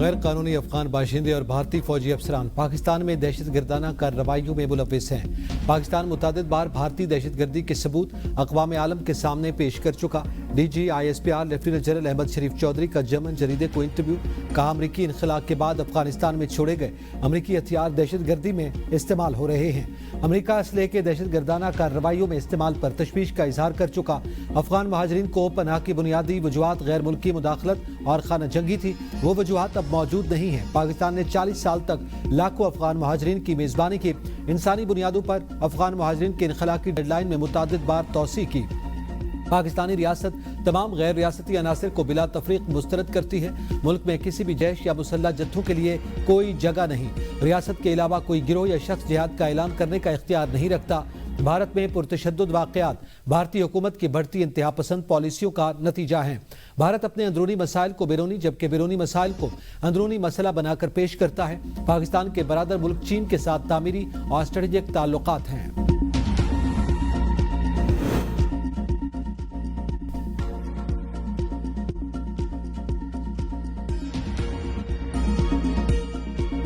غیر قانونی افغان باشندے اور بھارتی فوجی افسران پاکستان میں دہشت گردانہ کارروائیوں میں ملوث ہیں۔ پاکستان متعدد بار بھارتی دہشت گردی کے ثبوت اقوام عالم کے سامنے پیش کر چکا۔ D G I S P R lieutenant general Ahmed Sharif Chaudhry کا جرمن جریدے کو انٹرویو، کہا امریکی انخلا کے بعد افغانستان میں چھوڑے گئے امریکی ہتھیار دہشت گردی میں استعمال ہو رہے ہیں۔ امریکہ اسلحے کے دہشت گردانہ کارروائیوں میں استعمال پر تشویش کا اظہار کر چکا۔ افغان مہاجرین کو پناہ کی بنیادی وجوہات غیر ملکی مداخلت اور خانہ جنگی تھی، وہ وجوہات اب موجود نہیں ہیں۔ پاکستان نے 40 سال تک لاکھوں افغان مہاجرین کی میزبانی کی۔ انسانی بنیادوں پر افغان مہاجرین کے انخلا کی ڈیڈ لائن میں متعدد بار توسیع کی۔ پاکستانی ریاست تمام غیر ریاستی عناصر کو بلا تفریق مسترد کرتی ہے۔ ملک میں کسی بھی جیش یا مسلح جتھوں کے لیے کوئی جگہ نہیں۔ ریاست کے علاوہ کوئی گروہ یا شخص جہاد کا اعلان کرنے کا اختیار نہیں رکھتا۔ بھارت میں پرتشدد واقعات بھارتی حکومت کی بڑھتی انتہا پسند پالیسیوں کا نتیجہ ہیں۔ بھارت اپنے اندرونی مسائل کو بیرونی جبکہ بیرونی مسائل کو اندرونی مسئلہ بنا کر پیش کرتا ہے۔ پاکستان کے برادر ملک چین کے ساتھ تعمیری اور اسٹریٹجک تعلقات ہیں۔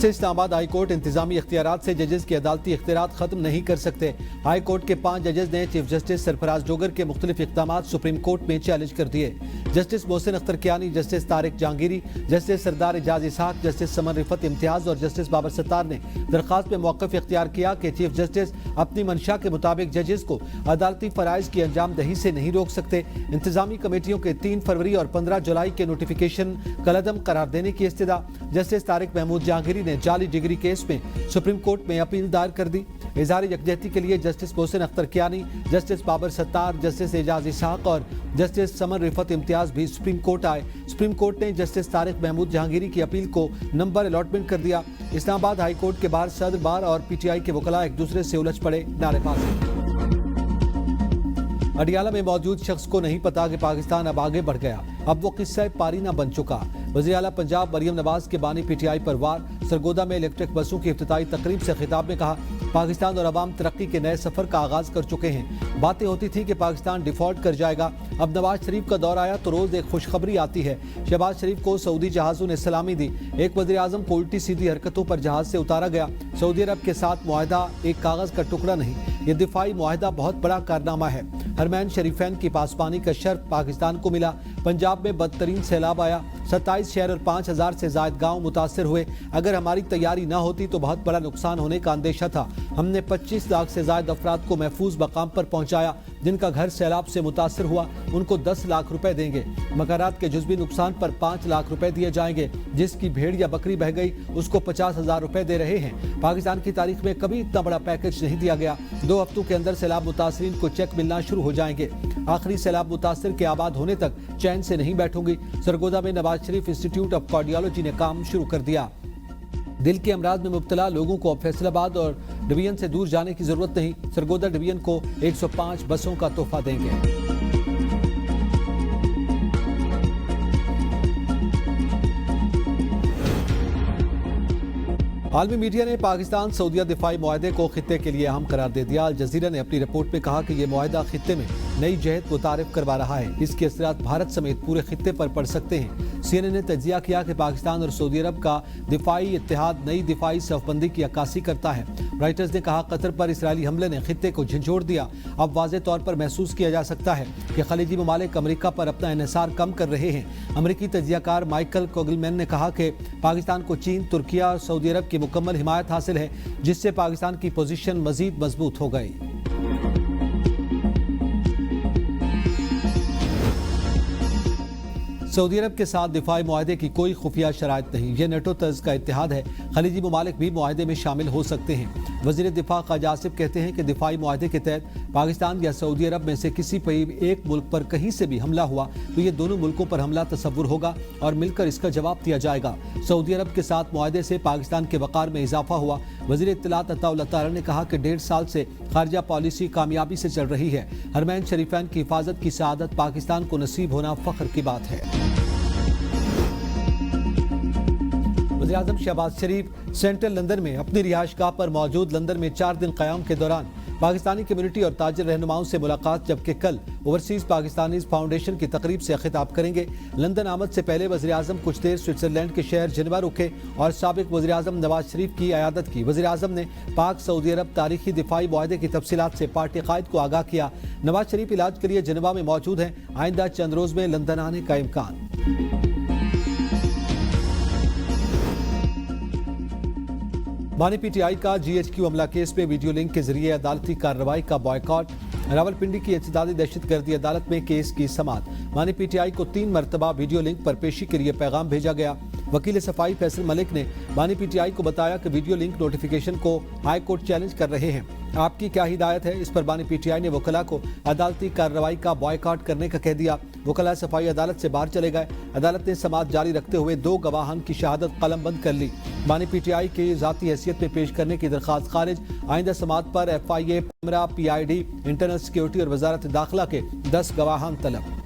اسلام آباد ہائی کورٹ انتظامی اختیارات سے ججز کے عدالتی اختیارات ختم نہیں کر سکتے۔ ہائی کورٹ کے 5 ججز نے چیف جسٹس سرفراز ڈوگر کے مختلف اقدامات سپریم کورٹ میں چیلنج کر دیے۔ Justice Mohsin Akhtar Kayani, justice Tariq Jahangiri, justice سردار اعجاز اسحاق، جسٹس سمن رفت امتیاز اور جسٹس بابر ستار نے درخواست میں موقف اختیار کیا کہ چیف جسٹس اپنی منشا کے مطابق ججز کو عدالتی فرائض کی انجام دہی سے نہیں روک سکتے۔ انتظامی کمیٹیوں کے 3 فروری اور 15 جولائی کے نوٹیفیکیشن کالعدم قرار دینے کی استدعا۔ جسٹس طارق محمود جہانگیری نے جعلی ڈگری کیس میں سپریم کورٹ میں اپیل دائر کر دی۔ اظہار یکجہتی کے لیے جسٹس محسن اختر کیانی، جسٹس بابر ستار، جسٹس اعجاز اسحاق اور جسٹس سمن رفت امتیاز بھی سپریم کورٹ آئے۔ سپریم کورٹ نے جسٹس طارق محمود جہانگیری کی اپیل کو نمبر الاٹمنٹ کر دیا۔ اسلام آباد ہائی کورٹ کے باہر صدر بار اور پی ٹی آئی کے وکلاء ایک دوسرے سے الجھ پڑے، نعرے بازی۔ اڈیالہ میں موجود شخص کو نہیں پتا کہ پاکستان اب آگے بڑھ گیا، اب وہ قصہ پاری نہ بن چکا۔ وزیر اعلیٰ پنجاب مریم نواز کے بانی پی ٹی آئی پر وار۔ سرگودا میں الیکٹرک بسوں کی افتتاحی تقریب سے خطاب میں کہا، پاکستان اور عوام ترقی کے نئے سفر کا آغاز کر چکے ہیں۔ باتیں ہوتی تھی کہ پاکستان ڈیفالٹ کر جائے گا، اب نواز شریف کا دور آیا تو روز ایک خوشخبری آتی ہے۔ شہباز شریف کو سعودی جہازوں نے سلامی دی، ایک وزیر اعظم کو الٹی سیدھی حرکتوں پر جہاز سے اتارا گیا۔ سعودی عرب کے ساتھ معاہدہ ایک کاغذ کا ٹکڑا نہیں، یہ دفاعی معاہدہ بہت بڑا کارنامہ ہے۔ حرمین شریفین کی پاسبانی کا شرف پاکستان کو ملا۔ پنجاب میں بدترین سیلاب آیا، 27 شہر اور 5000 سے زائد گاؤں متاثر ہوئے۔ اگر ہماری تیاری نہ ہوتی تو بہت بڑا نقصان ہونے کا اندیشہ تھا۔ ہم نے 25 لاکھ سے زائد افراد کو محفوظ مقام پر پہنچایا۔ جن کا گھر سیلاب سے متاثر ہوا ان کو 10 لاکھ روپے دیں گے۔ مکانات کے جزوی نقصان پر 5 لاکھ روپے دیے جائیں گے۔ جس کی بھیڑ یا بکری بہہ گئی اس کو 50,000 روپے دے رہے ہیں۔ پاکستان کی تاریخ میں کبھی اتنا بڑا پیکج نہیں دیا گیا۔ 2 ہفتوں کے اندر سیلاب متاثرین کو چیک ملنا شروع ہو جائیں گے۔ آخری سیلاب متاثر کے آباد ہونے تک چین سے نہیں بیٹھوں گی۔ سرگودا میں Nawaz Sharif institute of cardiology نے کام شروع کر دیا۔ دل کے امراض میں مبتلا لوگوں کو اب فیصل آباد اور ڈویژن سے دور جانے کی ضرورت نہیں۔ سرگودا ڈویژن کو 105 بسوں کا تحفہ دیں گے۔ عالمی میڈیا نے پاکستان سعودیہ دفاعی معاہدے کو خطے کے لیے اہم قرار دے دیا۔ الجزیرہ نے اپنی رپورٹ میں کہا کہ یہ معاہدہ خطے میں نئی جہت متعارف کروا رہا ہے۔ اس کے اثرات بھارت سمیت پورے خطے پر پڑ سکتے ہیں۔ سی این این نے تجزیہ کیا کہ پاکستان اور سعودی عرب کا دفاعی اتحاد نئی دفاعی صف بندی کی عکاسی کرتا ہے۔ رائٹرز نے کہا، قطر پر اسرائیلی حملے نے خطے کو جھنجھوڑ دیا۔ اب واضح طور پر محسوس کیا جا سکتا ہے کہ خلیجی ممالک امریکہ پر اپنا انحصار کم کر رہے ہیں۔ امریکی تجزیہ کار مائیکل کوگلمین نے کہا کہ پاکستان کو چین، ترکیہ اور سعودی عرب کی مکمل حمایت حاصل ہے، جس سے پاکستان کی پوزیشن مزید مضبوط ہو گئی۔ سعودی عرب کے ساتھ دفاعی معاہدے کی کوئی خفیہ شرائط نہیں، یہ نیٹو طرز کا اتحاد ہے۔ خلیجی ممالک بھی معاہدے میں شامل ہو سکتے ہیں۔ وزیر دفاع خواجہ آصف کہتے ہیں کہ دفاعی معاہدے کے تحت پاکستان یا سعودی عرب میں سے کسی ایک ملک پر کہیں سے بھی حملہ ہوا تو یہ دونوں ملکوں پر حملہ تصور ہوگا اور مل کر اس کا جواب دیا جائے گا۔ سعودی عرب کے ساتھ معاہدے سے پاکستان کے وقار میں اضافہ ہوا۔ وزیر اطلاعات عطا اللہ تعالی نے کہا کہ 1.5 سال سے خارجہ پالیسی کامیابی سے چل رہی ہے۔ حرمین شریفین کی حفاظت کی سعادت پاکستان کو نصیب ہونا فخر کی بات ہے۔ وزیراعظم شہباز شریف سینٹرل لندن میں اپنی رہائش گاہ پر موجود لندن میں 4 دن قیام کے دوران पाकिस्तानी कम्युनिटी और ताजिर रहनुमाओं से मुलाकात, जबकि कल ओवरसीज पाकिस्तानीज फाउंडेशन की तकरीब से खिताब करेंगे। लंदन आमद से पहले वज़ीर-ए-आज़म कुछ देर स्विट्जरलैंड के शहर जिनेवा रुके और साबिक वज़ीर-ए-आज़म नवाज शरीफ की अयादत की। वज़ीर-ए-आज़म ने पाक सऊदी अरब तारीखी दिफाई मुआहदे की तफसीलात से पार्टी कायद को आगाह किया। नवाज शरीफ इलाज के लिए जिनेवा में मौजूद हैं, आइंदा चंद रोज में लंदन आने का इम्कान। बानी पीटीआई का GHQ हमला केस में वीडियो लिंक के जरिए अदालती कार्रवाई का बॉयकॉट। रावलपिंडी की इंसदादी दहशतगर्दी अदालत में केस की समाअत। बानी पीटीआई को 3 मरतबा वीडियो लिंक पर पेशी के लिए पैगाम भेजा गया। वकील सफाई फैसल मलिक ने बानी पीटीआई को बताया कि वीडियो लिंक नोटिफिकेशन को हाई कोर्ट चैलेंज कर रहे हैं। आपकी क्या हिदायत है? इस पर बानी पीटीआई ने वकला को अदालती कार्रवाई का बॉयकॉट करने का कह दिया। वकला सफाई अदालत से बाहर चले गए। अदालत ने समाअत जारी रखते हुए 2 गवाहान की शहादत कलम बंद कर ली। बानी पीटीआई की जाती हैसियत में पेश करने की दरख्वास्त खारिज। आइंदा समाअत पर FIA, PMRA, PID, internal security और वजारत दाखिला के 10 गवाहान तलब।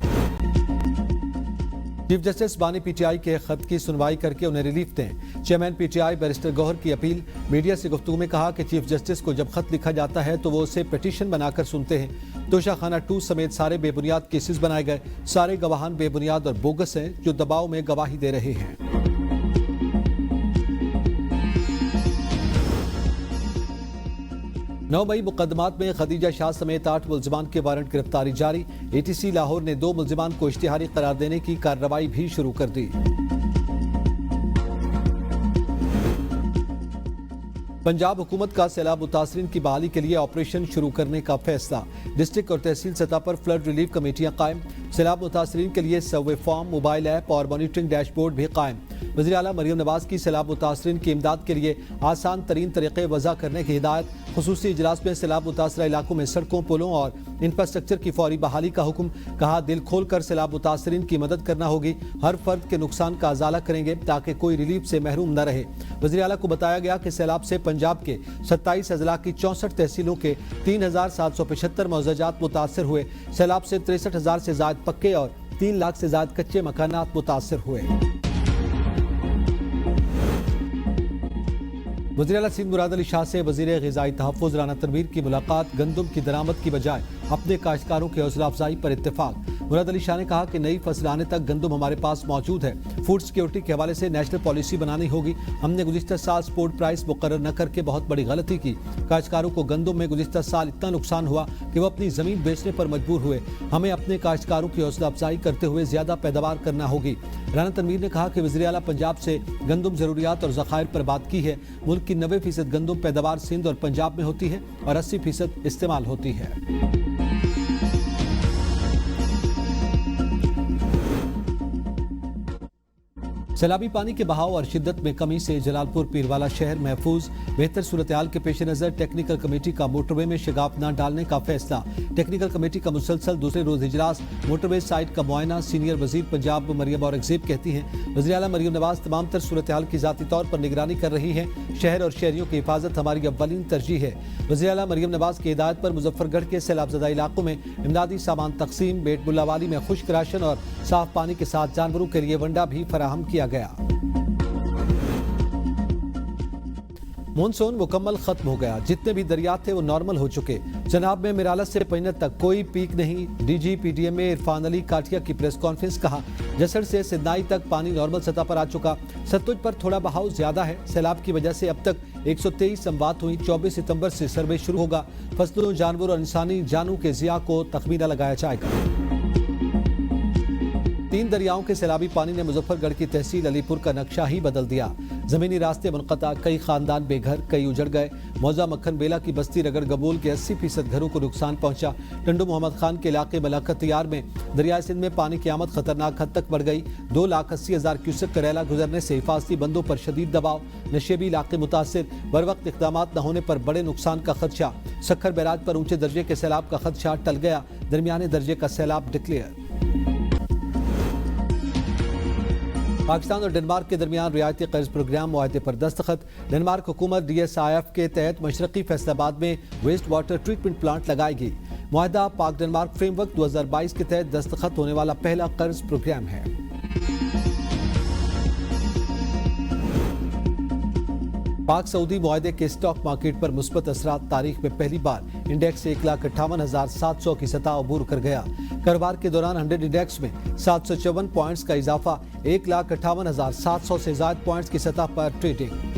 चीफ जस्टिस बानी पीटीआई के खत की सुनवाई करके उन्हें रिलीफ दें। चेयरमैन पीटीआई बैरिस्टर गौहर की अपील। मीडिया से गुफ्तगू में कहा कि चीफ जस्टिस को जब खत लिखा जाता है तो वो उसे पिटीशन बनाकर सुनते हैं। तोशाखाना 2 समेत सारे बेबुनियाद केसेस बनाए गए। सारे गवाहान बेबुनियाद और बोगस हैं जो दबाव में गवाही दे रहे हैं। 9 मई मुकदमात में खदीजा शाह समेत 8 मुल्जिमान के वारंट गिरफ्तारी जारी। ATC लाहौर ने 2 मुल्जिमान को इश्तिहारी करार देने की कार्रवाई भी शुरू कर दी। पंजाब हुकूमत का सैलाब मुतासरीन की बहाली के लिए ऑपरेशन शुरू करने का फैसला। डिस्ट्रिक्ट और तहसील सतह पर फ्लड रिलीफ कमेटियां कायम। सैलाब मुतासरीन के लिए सर्वे फॉर्म, मोबाइल ऐप और मॉनिटरिंग डैशबोर्ड भी कायम। वज़ीर आला मरियम नवाज की सैलाब मुतासरीन की इमदाद के लिए आसान तरीन तरीक़े वज़ा करने की हिदायत। खुसूसी इजलास में सैलाब मुतासरा इलाकों में सड़कों, पुलों और इंफ्रास्ट्रक्चर की फौरी बहाली का हुक्म। कहा, दिल खोल कर सैलाब मुतासरीन की मदद करना होगी। हर फर्द के नुकसान का अजाला करेंगे ताकि कोई रिलीफ से महरूम न रहे। वज़ीर आला को बताया गया कि सैलाब से पंजाब के 27 अजला की 64 तहसीलों के 3775 मौज़ाजात मुतासर हुए। सैलाब से 63,000 से ज़ायद पक्के और 3 लाख से ज़ायद कच्चे मकानात मुतासर हुए। वज़ीर आला सिंध मुराद अली शाह से वज़ीर ग़िज़ाई तहफ़्फ़ुज़ राना तनवीर की मुलाकात। गंदम की दरामद की बजाय अपने काश्तकारों की हौसला अफजाई पर इत्तेफाक। मुराद अली शाह ने कहा कि नई फसल आने तक गंदम हमारे पास मौजूद है। फूड सिक्योरिटी के हवाले से नेशनल पॉलिसी बनानी होगी। हमने गुज़िश्ता साल सपोर्ट प्राइस मुकर्रर न करके बहुत बड़ी गलती की। काश्तकारों को गंदम में गुज़िश्ता साल इतना नुकसान हुआ कि वो अपनी ज़मीन बेचने पर मजबूर हुए। हमें अपने काश्तकारों की हौसला अफजाई करते हुए ज़्यादा पैदावार करना होगी। राना तनवीर ने कहा कि वज़ीर आला पंजाब से गंदम ज़रूरियात और ज़खायर पर बात की है। मुल्क की 90% गंदम पैदावार सिंध और पंजाब में होती है और 80% इस्तेमाल होती है। सैलाबी पानी के बहाव और शिद्दत में कमी से जलालपुर पीरवाला शहर महफूज। बेहतर सूरत हाल के पेश नज़र टेक्निकल कमेटी का मोटरवे में शगाफ न डालने का फैसला। टेक्निकल कमेटी का मुसलसल दूसरे रोज इजलास। मोटरवे साइट का मुआयना। सीनियर वजीर पंजाब मरियम औरंगजेब कहती हैं, वज़ीर आला मरियम नवाज तमाम तर सूरत हाल की ज़ाती तौर पर निगरानी कर रही हैं। शहर और शहरियों की हिफाजत हमारी अव्वलीन तरजीह है। वज़ीर आला मरियम नवाज की हिदायत पर मुजफ्फरगढ़ के सैलाबज़दा इलाकों में इमदादी सामान तकसीम। बेट मुल्लावाली में खुश्क राशन और साफ पानी के साथ जानवरों के लिए वंडा भी फराहम किया गया। मानसून मुकम्मल खत्म हो गया। जितने भी दरिया थे वो नॉर्मल हो चुके। जनाब में मिरालत से पैनत तक कोई पीक नहीं। DG PDMA इरफान अली काटिया की प्रेस कॉन्फ्रेंस। कहा, जसड़ से सिदनाई तक पानी नॉर्मल सतह पर आ चुका। सतलुज पर थोड़ा बहाव ज्यादा है। सैलाब की वजह से अब तक 123 अमवात हुई। 24 सितंबर से सर्वे शुरू होगा। फसलों, जानवरों और इंसानी जानों के ज़िया को तखमीना लगाया जाएगा। 3 दरियाओं के सैलाबी पानी ने मुजफ्फरगढ़ की तहसील अलीपुर का नक्शा ही बदल दिया। जमीनी रास्ते मुनक़ता, कई खानदान बेघर, कई उजड़ गए। मौजा मक्खन बेला की बस्ती रगड़ गबूल के 80% घरों को नुकसान पहुंचा। टंडू मोहम्मद खान के इलाके मलाकत तैयार में दरिया सिंध में पानी की आमद खतरनाक हद तक बढ़ गई। 2,80,000 क्यूसेक करेला गुजरने से हिफाजती बंदों पर शदीद दबाव। नशेबी इलाके मुतासिर। बर वक्त इक़दाम न होने पर बड़े नुकसान का खदशा। सखर बैराज पर ऊंचे दर्जे के सैलाब का खदशा टल गया। दरमियाने दर्जे का सैलाब डिक्लेयर। पाकिस्तान और डेनमार्क के दरमियान रियायती कर्ज प्रोग्राम मुआहदे पर दस्तखत। डेनमार्क हुकूमत DSIF के तहत मशरकी फैसलाबाद में वेस्ट वाटर ट्रीटमेंट प्लांट लगाएगी। मुआहदा पाक डेनमार्क फ्रेमवर्क 2022 के तहत दस्तखत होने वाला पहला कर्ज प्रोग्राम है। पाक सऊदी मुआहदे के स्टॉक मार्केट पर मुस्बत असरात। तारीख में पहली बार इंडेक्स 1,58,700 की सतह अबूर कर गया। कारोबार के दौरान 100 इंडेक्स में 754 पॉइंट्स का इजाफा, 1,58,700 से ज्यादा पॉइंट्स की सतह पर ट्रेडिंग।